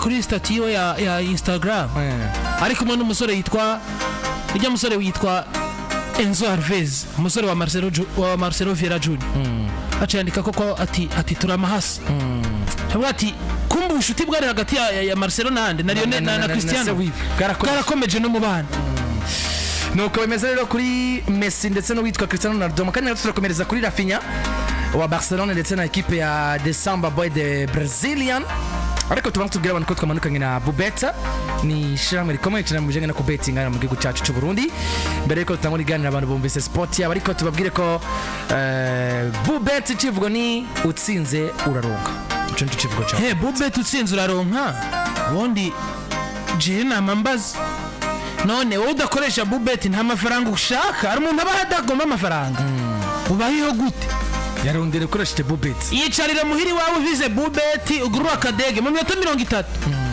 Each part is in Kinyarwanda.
kuri stati yiwe ya Instagram ari kumwe n'umusore yitwa ujya musore witwa Enzo Alves, umusore wa Marcelo Vieira Junior. Acandika koko ati turamahasi. Cyangwa ati kumbu ushuti bwari hagati ya Marcelo nande na Lionel na Cristiano bwarakomeje no mu bana. Nuko bimeze rero kuri Messi ndetse no witwa Cristiano Ronaldo. Kandi turakomereza kuri Rafinha wa Barcelona ndetse na equipe ya The Samba Boy de Brazilian. Ariko tubanza tubwira abantu ko twamanukanye na Bubeta, ni shamwe rikomeye cyane mu bijyanye no kubetinga mu gihugu cyacu cy'u Burundi. Mbere yuko tutangura iganira abantu bumvise sport yabo, ariko tubabwire ko Bubeta ikivugo ni utsinze uraronka. Ico nicyo kivugo cyawe. Bubeta utsinze uraronka. Ubundi je namambaza. None wowe udakoresha Bubeta nta mafaranga ushaka, ari umuntu aba adagomba amafaranga. Ubayeho gute? Yarondere ukoresheje Bubeta. Yicarira muhiri wawe uvize Bubeta ugurura akadege mu minota 30.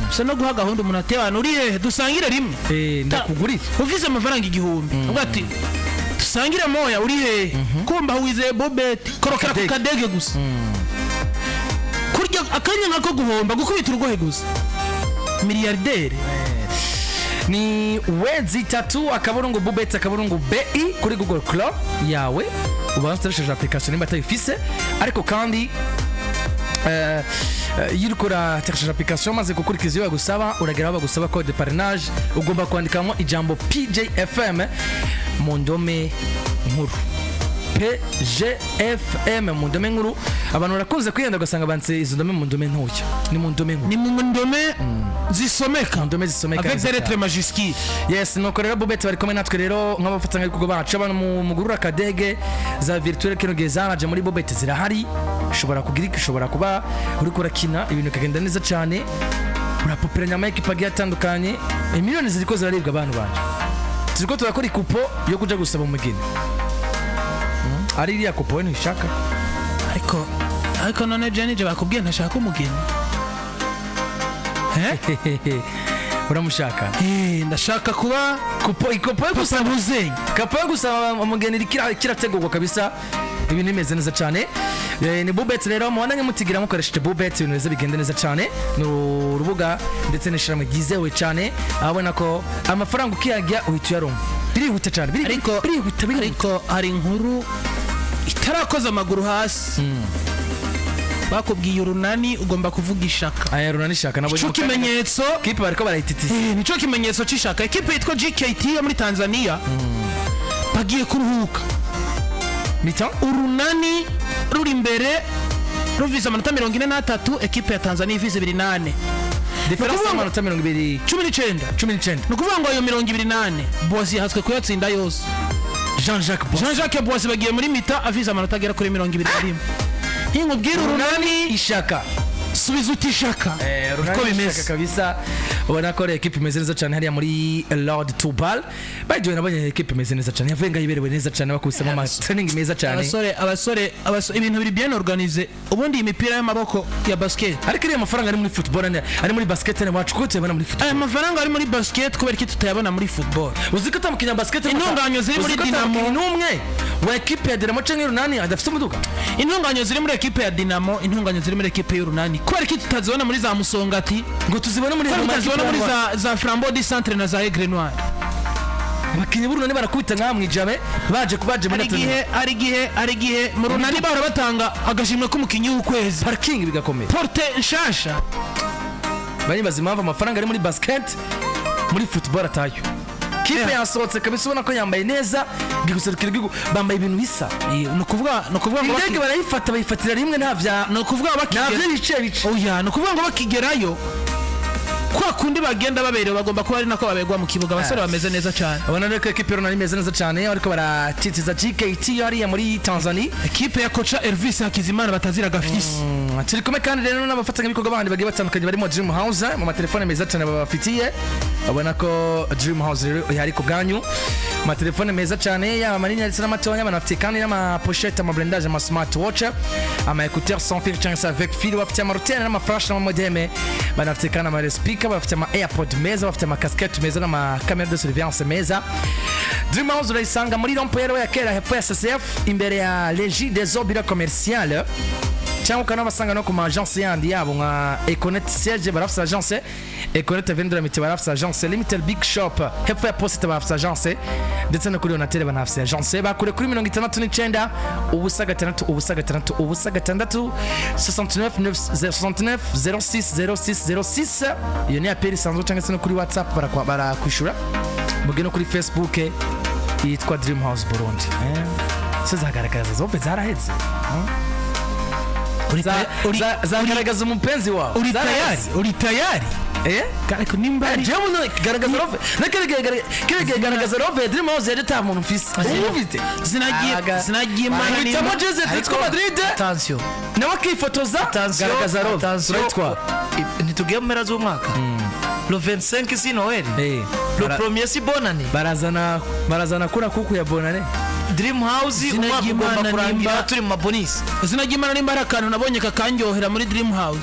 Usa no guha gahunda umuntu atebana uri hehe dusangire rimwe. Ndakugurira. Uvize amafaranga 1000. Ubwo ati dusangire moya uri hehe. Kumba wize Bubeta korokera ku kadege gusa. Kurya akanya nkako guhomba gukubita urugohe gusa. Milliardaire. Ni wezi 3 akaburungu Bubeta akaburungu BI kuri Google Chrome yawe. Ubanza ukoresheje application nimba atayifise, ariko kandi yirukora teresheje application maze gukurikiza iyo bagusaba, uragera bagusaba code de parrainage, ugomba kwandikamo ijambo PJFM mu ndome nkuru. PJFM mu ndome nkuru. Abantu barakunze kwiyenda ugasanga banse izo ndome mu ndome ntoya. Ni mu ndome nkuru. Ni mu ndome zisomeka. Ndome zisomeka. Avec des lettres majuscules. Yes, nuko rero Bubeta bari kumwe natwe rero nk'abafatanya ibikorwa bacu abantu mu gurura kadege za virtuelle kino gezanaje muri Bubeta zirahari. Ushobora kugira ushobora kuba uri kurakina ibintu kagenda neza cyane. Urapopera nyama y'ekipa atandukanye. Miliyoni ziriko ziraribwa abantu banje. Turiko turakora ikupo yo kuja gusaba umugeni. Ari iriya kupo ni shaka. Ariko none Jenny je bakubwiye ntashaka umugeni. Uramushaka? Ndashaka kuba ikopo yo gusaba uzenye. Kapo yo gusaba umugeni kirategurwa kabisa. Ibintu bimeze neza cyane. Ni Bubeta rero mubandanye mutigira mukoresheje Bubeta ibintu bize bigenda neza cyane. No rubuga ndetse n'ishyirahamwe ryizewe cyane. Abona ko amafaranga ukiyajya uhita uyaronka. Birihuta cyane. Ariko hari inkuru itarakoza amaguru hasi. Bakubwiye urunani ugomba kuvuga ishaka. Aya runani shaka nabo cyo kimenyetso kipe bariko barayititisa. Nico kimenyetso cy'ishaka. Ekipe yitwa GKT yo muri Tanzania bagiye kuruhuka. Mita urunani ruri imbere ruviza amanota 43, ekipe ya Tanzania ivize 28. Difference amanota 19. Nukuvuga ngo ayo 28 Boisi hatswe kuyatsinda yose. Jean-Jacques Boisi bagiye muri mita aviza amanota agera kuri 21. Nkubwira urunani ishaka subiza utishaka uko bimeze kabisa. Ubona ko equipe imeze neza cyane hariya muri Lord Tubal. Bagiye nabonye equipe imeze neza cyane, yavenga yiberewe neza cyane, bakubisemo ama training meza cyane. Abasore ibintu biri bien organisé. Ubundi imipira y'amaboko ya basket ariko iriya amafaranga ari muri football ari muri basket ne wacu ko tuyabona muri football. Amafaranga ari muri basket kubera ki tutayabona muri football. Uziko tamukinya basket intunganyo ziri muri Dinamo n'umwe wa equipe ya Dinamo cyangwa Runani adafite umuduga. Intunganyo ziri muri equipe ya Dinamo, intunganyo ziri muri equipe y'Urunani. Kubera ki tutazibona muri za Musongati ngo tuzibone muri za Flambeau du Centre na za Aigle Noir. Bakinyi b'Urunani barakubita nkamwijabe baje muri ari gihe mu Runani bahora batanga agashimwe k'umukinyi w'ukwezi parking bigakomeye porte nshasha. Bari bazimava amafaranga ari muri basket muri football atayo. Kipe yasohotse kabisa ubona ko yambaye neza biguserukira igihugu, bambaye ibintu bisa. Nukuvuga ngo indege barayifata bayifatira rimwe ntavya nukuvuga bakigera bice. Oya nukuvuga ngo bakigerayo kwa kundi bagenda baberewe bagomba kuba ari nako babegwa mu kibuga. Abasore bameze neza cyane. Abona reko equipe y'Urunani imeze neza cyane ariko baratitiza GKT hariya muri Tanzania. Equipe ya kocha Elvis Hakizimana batazira gafisi. Turi kumwe kandi rero n'abafatanya ibikorwa bandi bagiye batandukanye barimo Dream House mu matelefone meza cyane babafitiye. Abona ko Dream House rero yari ku bwanyu. Matelefone meza cyane ya manini ndetse n'amatonya banafite kandi n'ama pochette ama blendage ama smartwatch ama écouteurs sans fil chance avec fil bafite ama routine n'ama flash n'ama modem banafite kandi ama speaker bafite ama AirPod meza bafite ama casquette meza n'ama camera de surveillance meza. Dream House urayisanga muri rond-point ya kera hepfo ya SCF imbere ya Régie des Eaux Bureau Commercial. cyangwa ukanabasanga no ku ma agence yandi yabo nka Econet Siege barafite agence, Econet Vendor Miti barafite agence, Limited Big Shop hepfo ya Poste barafite agence, ndetse no kuri Onatel banafite agence. Bakure kuri 69 ubusa gatandatu 69 06 06. Iyo ni apeli sanzo cyangwa se no kuri WhatsApp barakwishura. Muge no kuri Facebook yitwa Dream House Burundi. Zagaragaza zope zaraheze. Zagaragaza umupenzi wawe. Uri tayari Kariko nimba ari jewe no garagaza rove. Nakere garagaza rove Dream House yari ta muntu mfise. Umufite. Zinagiye mana ni Tamo Jose Atletico Madrid. Attention. Nawe kifotoza garagaza rove. Attention. Nitugiye mu mpera z'umwaka. Le 25 si Noël. Le premier si Bonane. Barazana kura kuku ya Bonane. Dream House umwaka ugomba kurangira turi mu mabonisi. Zinagimana nimba arakantu nabonye kakanyohera muri Dream House.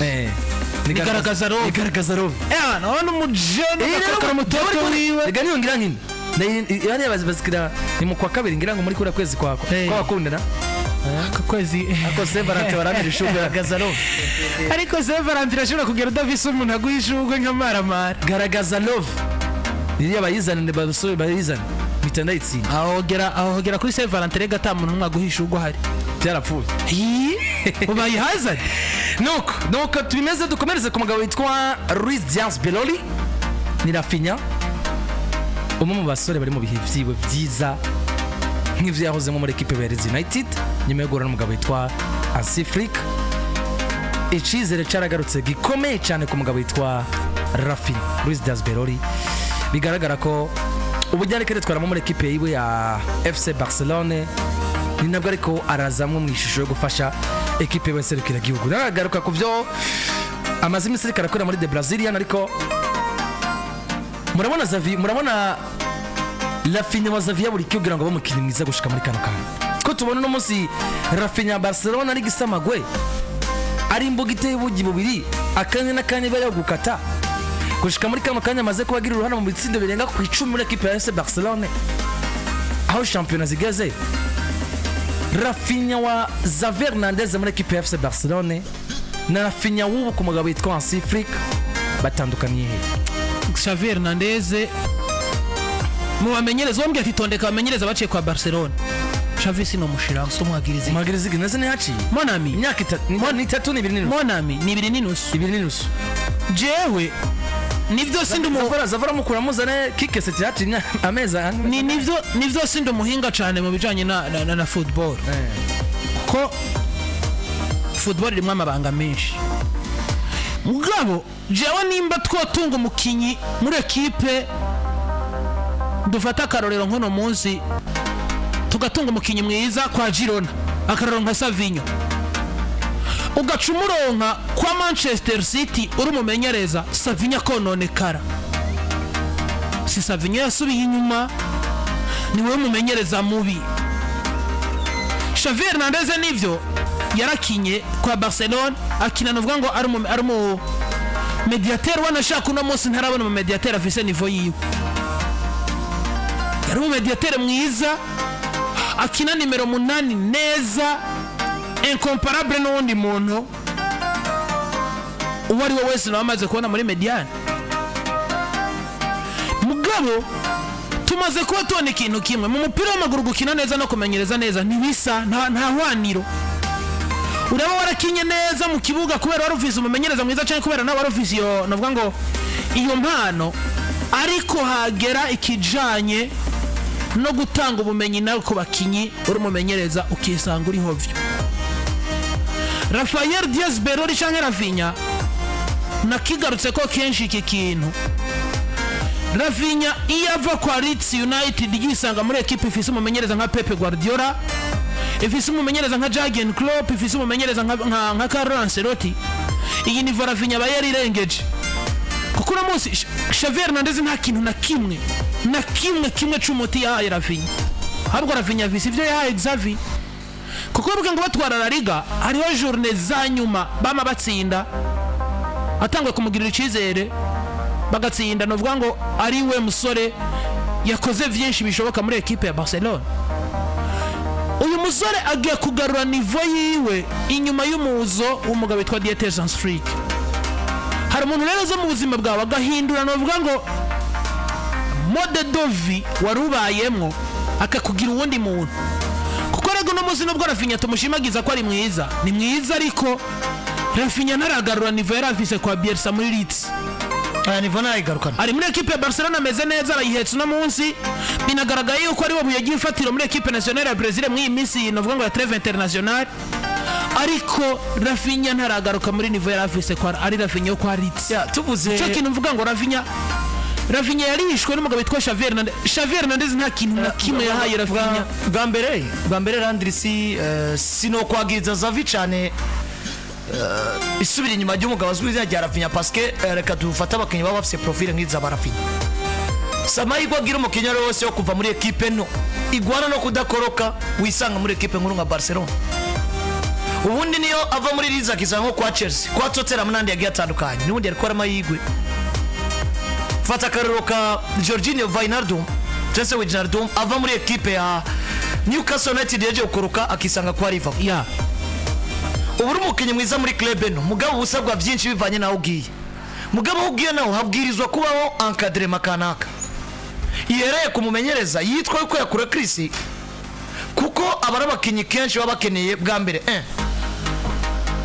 Nigaragaza rove. None umujene akakara mutoto wiwe. Rega niyo ngira nkini. Yani bazikira ni mu kwa kabiri ngira ngo muri kura kwezi kwako. Kwa bakundana. Akakwezi ako Severante baramira ishugwe garagaza rove. Ariko Severante irashobora kugera udafise umuntu aguhishugwe nk'amaramara. Garagaza love. Iriya bayizana babusore bayizana. Bitanda itsinda. Ahogera kuri Severante rega ta muntu mwaguhishugwe hari. Byarapfuye. Ubayihazane. Nuko tubimeze dukomereze ku mugabo witwa Luis Diaz Beloli ni Rafinha, umwe mu basore bari mu bihe vyiwe vyiza nk'ivyo yahozemo muri equipe ya Leeds United nyuma yo guhura n'umugabo witwa Hansi Flick. Icizere caragarutse gikomeye cyane ku mugabo witwa Rafinha. Luis Diaz Beloli bigaragara ko ubujyane kare twaramo muri equipe yiwe ya FC Barcelone ni nabwo ariko arazamwe mu ishusho yo gufasha equipe y'abaserukira gihugu. Nagaruka ku byo amazi imisiri karakora muri de Brazilian, ariko murabona Rafinha wa Xavi buri kugira ngo bamukine mwiza gushika muri kano kantu ko tubona no munsi Rafinha Barcelona ari gisamagwe ari imbuga iteye ubugi bubiri akanye nakanye bari gukata gushika muri kano kanya amaze kubagira uruhana mu bitsindo birenga ku 10 muri equipe ya FC Barcelona aho championnat zigeze. Rafinha wa Xavi Hernandez muri equipe ya FC Barcelona na Rafinha w'ubu ku mugabo witwa Hansi Flick batandukaniye. Xavi Hernandez mu bamenyereza wombye atitondeka bamenyereza baciye kwa Barcelona. Xavi sino mushira so mwagirizi ginaze ne haci Monami imyaka 3 ni 2 Monami ni 2 jewe nivyo sindi zavara mukura muzane kike seti ameza nivyo sindi umuhinga cyane mu bijanye na football. Ko football rimwe amabanga menshi. Mugabo jewe nimba twotunga umukinyi muri equipe dufata karorero nkono munsi tugatunga umukinyi mwiza kwa Girona akarorero nka Savinho ugacumuronka kwa Manchester City uri mumenyereza Savinho kononekara. Si Savinho yasubiye inyuma ni we mumenyereza mubi. Xavi Hernandez nivyo yarakinye kwa Barcelona akina novuga ngo ari mu mediateur wanashaka uno munsi ntarabona mu mediateur afise niveau yiwe. Yari mu mediateur mwiza akina nimero 8 neza incomparable n'undi muntu uwari we wese namaze kubona muri mediane. Mugabo tumaze kuba tubona ikintu kimwe mu mupira w'amaguru gukina neza no kumenyereza neza ntibisa nta hwaniro. Uraba warakinye neza mu kibuga kubera warufise umumenyereza mwiza cyane kubera nawe warufise iyo navuga ngo iyo mpano, ariko hagera ikijanye no gutanga ubumenyi nawe ku bakinyi uri mumenyereza ukisanga uri hovyo. Rafael Diaz Beloli canke Rafinha nakigarutse ko kenshi iki kintu. Rafinha iyava kwa Leeds United yisanga muri equipe ifise umumenyereza nka Pep Guardiola, ifise umumenyereza nka Jurgen Klopp, ifise umumenyereza nka Carlo Ancelotti. Iyi ni Rafinha bayarirengeje kuko no munsi Xavi Hernandez nta kintu na kimwe cy'umuti yahaye Rafinha. Ahubwo Rafinha visi ivyo yahaye Xavi kuko bwe ngo batwara La Liga hariho journée za nyuma bama batsinda atangwe kumugirira icizere bagatsinda novuga ngo ari we musore yakoze vyinshi bishoboka muri equipe ya Barcelona. uyu musore agiye kugarura nivo yiwe inyuma y'umuzo w'umugabo witwa Dieter Zandfrick. Hari umuntu rero zo mu buzima bwawe agahindura novuga ngo mode dovi warubayemwo akakugira uwundi muntu, kuko rego no muzi nubwo Rafinha tumushimagiza ko ari mwiza, ni mwiza, ariko Rafinha ntaragarura nivo yari afise kwa Bielsa muri Leeds. nivo narayigarukana, ari muri equipe ya Barcelona ameze neza, arayihetse uno munsi, binagaragaye yuko ari we buye gifatiro muri equipe nationale ya Brazil mu iyi minsi novuga ngo ya trêve internationale, ariko Rafinha ntaragaruka muri nivo yari afise kwa ari Rafinha yo kwa Leeds. tuvuze cyo kintu mvuga ngo Rafinha yarishwe n'umugabo witwa Xavi Hernandez nta kintu na kimwe yahaye Rafinha. bwa mbere Landrisi sino kwagiriza Xavi cyane isubira inyuma y'umugabo azwi izina rya Rafinha, parce que reka dufata abakinnyi baba bafise profile nk'iza ba Rafinha. Samahirwe agira umukinnyi wose wo kuva muri equipe no igwana no kudakoroka wisanga muri equipe nkuru nka Barcelona. Ubundi niyo ava muri Leeds akizana nko kwa Chelsea, kwa Tottenham n'andi yagiye atandukanye, n'ubundi ariko amahirwe. Fata akarero ka Jorginho Wijnaldum, Jesse Wijnaldum ava muri equipe ya Newcastle United yaje gukoroka akisanga kwa Liverpool. Ubu umukinnyi mwiza muri club no mugabo busabwa byinshi bivanye naho ugiye, mugabo ugiye naho habwirizwa kubaho encadrement kanaka yereye kumumenyereza yitwa yuko yakura Chris, kuko abarabakinnyi kenshi baba bakeneye bwa mbere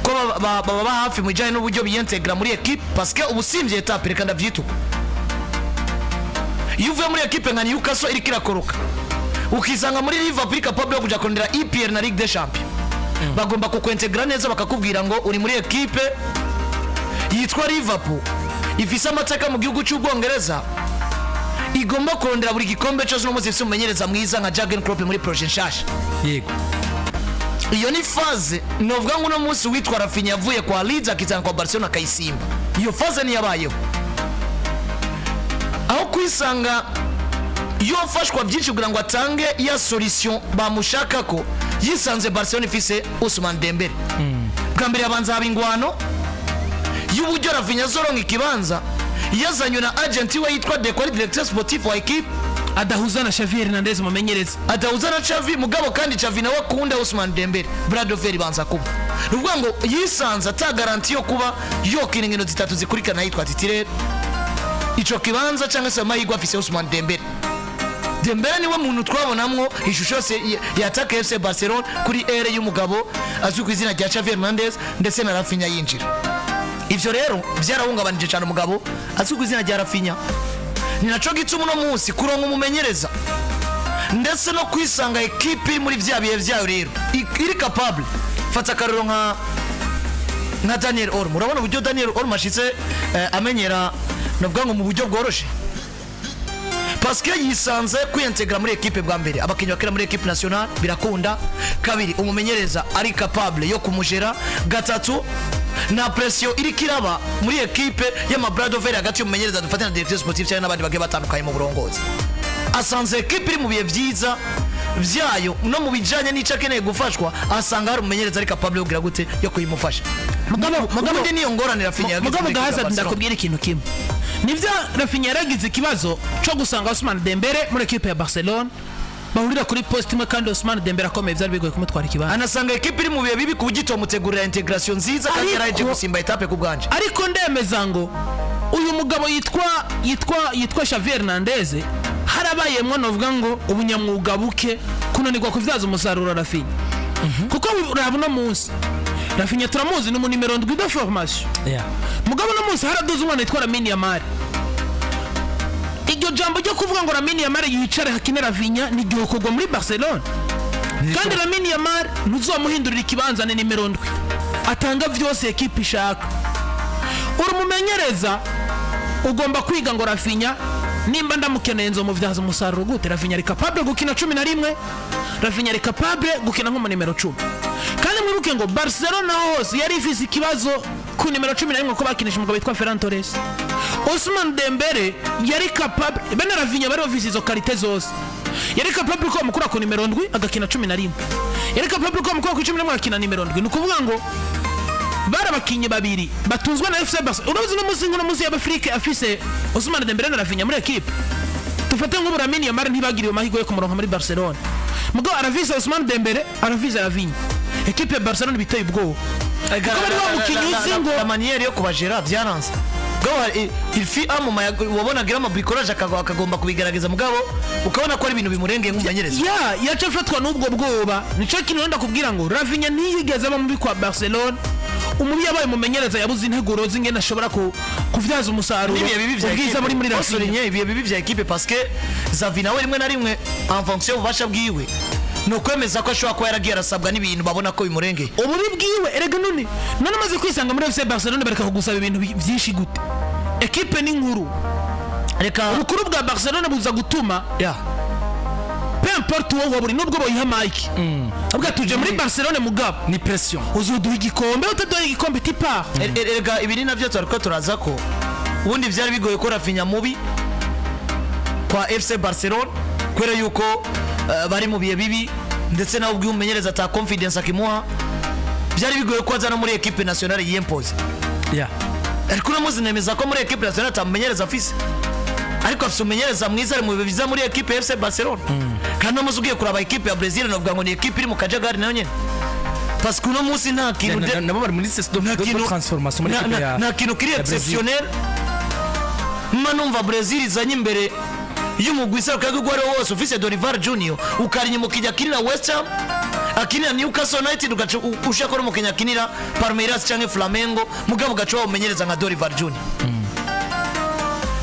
ko baba hafi mu bijyanye n'uburyo biyentegra muri equipe, parce que ubusimvye etape reka ndavyituka. Iyo uvuye muri equipe nka Newcastle iri kirakoroka ukizanga muri Liverpool capable yo kuja kondera EPL na Ligue des Champions, bagomba kukwentegra neza bakakubwira ngo uri muri equipe yitwa Liverpool ifise amateka mu gihugu cy'Ubwongereza, igomba kurondera buri gikombe cyose n'umuzi ifise umumenyereza mwiza nka Jurgen Klopp muri projet nshasha. Yego, iyo ni faze novuga ngo no munsi witwa Rafinha yavuye kwa Leeds akizana kwa Barcelona akayisimba. Iyo faze ni yabayeho aho kwisanga yofashwa byinshi kugira ngo atange ya solution bamushaka ko yisanze Barcelona ifise Ousmane Dembele. Bwa mbere yabanza haba ingwano y'uburyo Rafinha zoronka ikibanza yazanywe na agent we yitwa Deco, directeur sportif wa equipe, adahuza na Xavi Hernandez mumenyereza, adahuza na Xavi mugabo kandi Xavi nawe akunda Ousmane Dembele. Bradoveri banza kuba ruvuga ngo yisanze ata garanti yo kuba yokina inkino zitatu zikurikirana yitwa titire ico kibanza cyangwa se amahirwe afise Ousmane Dembele. Dembele niwe muntu twabonamwo ishusho yose yataka FC Barcelona kuri ere y'umugabo azwi ku izina rya Xavi Hernandez ndetse na Rafinha yinjira. Ivyo rero byarahungabanije cyane umugabo azwi ku izina rya Rafinha, ni naco gituma uno munsi kuronka umumenyereza ndetse no kwisanga equipe muri vya bihe vyayo rero iri capable. Fata akarero nka Daniel Olmo, urabona uburyo Daniel Olmo ashitse amenyera navuga ngo mu buryo bworoshe, parce que yisanze kwintegra muri equipe bwa mbere, abakinnyi bakira muri equipe nationale birakunda, kabiri umumenyereza ari capable yo kumujera, gatatu na pression iri kiraba muri equipe y'amabradoveri hagati y'umumenyereza dufatana na directeur sportif cyane n'abandi bagiye batandukanye mu burongozi. Asanze equipe iri mu bihe byiza vyayo no mu bijanye n'ico akeneye gufashwa, asanga hari umumenyereza ari capable yo kugira gute yo kuyimufasha. Mugabo ndi niyo ngorane Rafinha yagize. Mugabo gahaza ndakubwira ikintu kimwe, nivyo Rafinha yaragize ikibazo cyo gusanga Ousmane Dembele muri equipe ya Barcelona bahurira kuri poste imwe, kandi Ousmane Dembele akomeye byari bigoye kumutwara ikibanza. Anasanga equipe iri mu bihe bibi kubugito mutegurira integration nziza kandi yaraje gusimba etape ku bwanje. Ariko ndemeza ngo uyu mugabo yitwa Xavi Hernandez harabayemwo novuga ngo ubunyamwuga buke kunanirwa kuvyaza umusaruro Rafinha. Kuko urabona munsi Rafinha turamuzi ni mu numero 7 de formation. Mugabo no munsi haraduze umwana yitwa Lamine Yamal. Iryo jambo ryo kuvuga ngo Lamine Yamal yicare hakine Rafinha ni gihukorwa muri Barcelona. Kandi Lamine Yamal ntuzomuhindurira ikibanza ni numero 7. Atanga vyose equipe ishaka. Urumumenyereza ugomba kwiga ngo Rafinha nimba ndamukeneye nzo muvyaza umusaruro gute. Rafinha ari capable gukina 11, Rafinha ari capable gukina nko mu numero 10. Kandi mwibuke ngo Barcelona hose yari ifise ikibazo ku numero 11 ko bakinisha umugabo witwa Ferran Torres. Ousmane Dembele yari capable, bene Rafinha bari bafise izo qualité zose. Yari capable ko mukura ku numero 7 agakina 11, yari capable ko mukura ku 11 agakina numero 7. Nukuvuga ngo barabakinye babiri batunzwe na FC Barcelona. Uruzi no musingo no musi y'Afrika afise Ousmane Dembele na Rafinha muri equipe. Tufate ngo Lamine Yamal ntibagiriwe amahirwe yo kumuronka muri Barcelona. mugabo araviza Ousmane Dembele araviza Rafinha ekipe ya Barcelona biteye ubwoba kuko bari bamukinyi uzi ngo la manière yo kubajera byaranze il fit un moment wabonagira ama bricolage akagomba kubigaragaza mugabo ukabona ko ari ibintu bimurengeye nk'umumenyereza yaca afatwa n'ubwo bwoba nico kintu wenda kubwira ngo Rafinha ntiyigeze aba mubi kwa Barcelona umubi yabaye umumenyereza yabuze integuro zingena ashobora kuvyaza umusaruro ubwiza muri Rafinha ibiye bibi vya equipe parce que Xavi nawe rimwe na rimwe en fonction y'ububasha bwiwe no kwemeza ko ashobora kuba yaragiye arasabwa n'ibintu babona ko bimurengeye ububi bwiwe erega none amaze kwisanga muri FC Barcelona bareka kugusaba ibintu byinshi gute equipe ni nkuru reka ubukuru bwa Barcelona buza gutuma peu importe uwo waburi nubwo boyiha Mike abwa tuje muri Barcelona mugabo ni pression uzuduha igikombe utaduha igikombe tipa erega ibi ni navyo twariko turaza ko ubundi byari bigoye ko Rafinha mubi kwa FC Barcelona kwera yuko bari mu bihe bibi ndetse nawe ubw'umumenyereza ata confidence akimuha byari bigoye ko azana muri equipe nationale y'impose ariko namuzi nemeza ko muri equipe nationale atamumenyereza afise ariko afise umumenyereza mwiza ari mu bihe biza muri equipe ya FC Barcelona kandi namuzi ugiye kuraba equipe ya Brazil navuga ngo ni equipe iri mu kajagari nayo nyene parce que uno munsi nta kintu nabo bari muri system de transformation muri equipe ya nta kintu kiri exceptionnel manumva Brazil izanye imbere y'umugwi seruka gwari wose ufise Dorival Junior ukarinya mukijya kinira West Ham akinira Newcastle United ushaka no mukenya kinira Palmeiras canke Flamengo mugabo gacho umenyereza nka Dorival Junior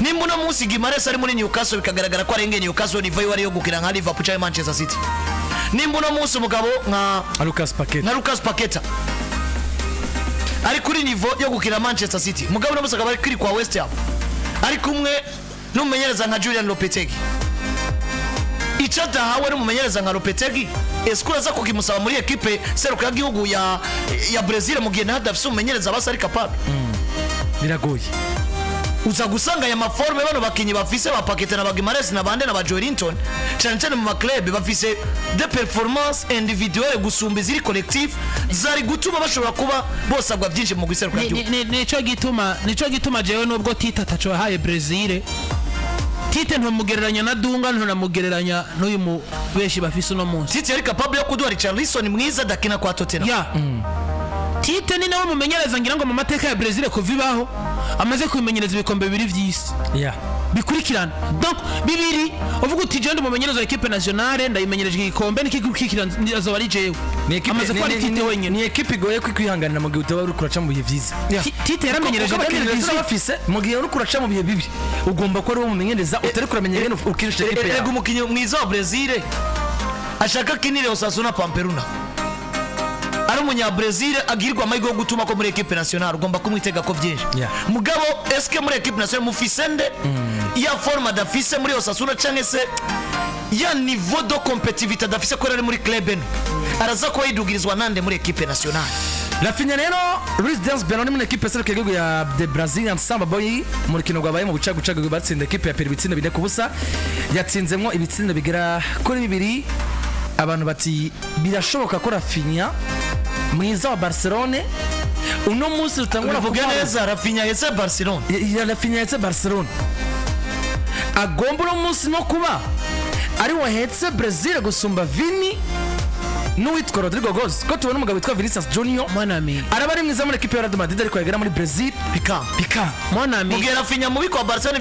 nimba uno munsi Gimares ari muri Newcastle bikagaragara ko arengeye Newcastle nivayo wari yo gukira nka Liverpool canke Manchester City nimba uno munsi umugabo nka Lucas Paqueta ari kuri niveau yo gukira Manchester City mugabo uno munsi akaba ari kuri kwa West Ham ari kumwe n'umumenyereza nka Julian Lopetegui icada hawe n'umumenyereza nka Lopetegui eskura za kukimusaba muri equipe seruka y'igihugu ya Brazil mu gihe hadafise umumenyereza basa ari capable biragoye uza gusanga ya maforme bano bakinyi bafise ba Paqueta na Gimares na bande na ba Joelinton cyane mu club bafise de performance individuelle gusumba ziri collectif zari gutuma bashobora kuba bose agwa byinshi mu giseruka y'igihugu nico gituma jewe nubwo Tite tacho haye Brazil Tite ntumugereranya na Dunga ntanamugereranya n'uyu mu beshi bafise uno munsi Tite yari capable yo kuduha Richarlison mwiza dakina kwa Tottenham Tite ni nawe mumenyereza ngira ngo mu mateka ya Brazil ko vibaho amaze kubimenyereza ibikombe bibiri vy'isi bikurikirana donc bibiri uvuga uti je ndumumenyereza wa equipe nationale ndayimenyereje igikombe nikikirikirana azoba ari jewe amaze ko ari Tite wenyene ni equipe igoye kwihanganira mu gihe utaba uri kuraca mu bihe vyiza Tite yaramenyereje bafise mu gihe uri kuraca mu bihe bibi ugomba ko ari wo mumenyereza utari kuramenyera ngene ukirisha equipe yawe umukinyi mwiza wa Brazil ashaka kinire Osasuna Pamperuna ari umunya Brazil agirwa amahirwe yo gutuma ko muri equipe nationale ugomba kumwitega ko byinshi mugabo eske muri equipe nationale mufisende ya forma dafise muri Osasuna canke se ya niveau de compétitivité dafise ko ari muri club eno araza ko yidugirizwa nande muri equipe nationale Rafinha rero Luis Diaz Beno ni muri equipe seruka y'igihugu ya The Brazilian Samba Boy mu rukino rwabaye mu bucagucaga batsinda equipe ya Peru ibitsinda bine ku busa yatsinzemwo ibitsinda bigera kuri 2 abantu bati birashoboka ko Rafinha mwiza wa Barcelona uno munsi utangura kuvuga neza Rafinha yese Barcelona Rafinha yese Barcelona agomba uno munsi no kuba ari wahetse Brazil gusumba Vini n'uwitwa Rodrigo Goes ko tubona umugabo witwa Vinicius Junior Monami araba ari mwiza muri equipe ya Real Madrid ariko yagera muri Brazil Pika Monami mugera Rafinha mubi kwa Barcelona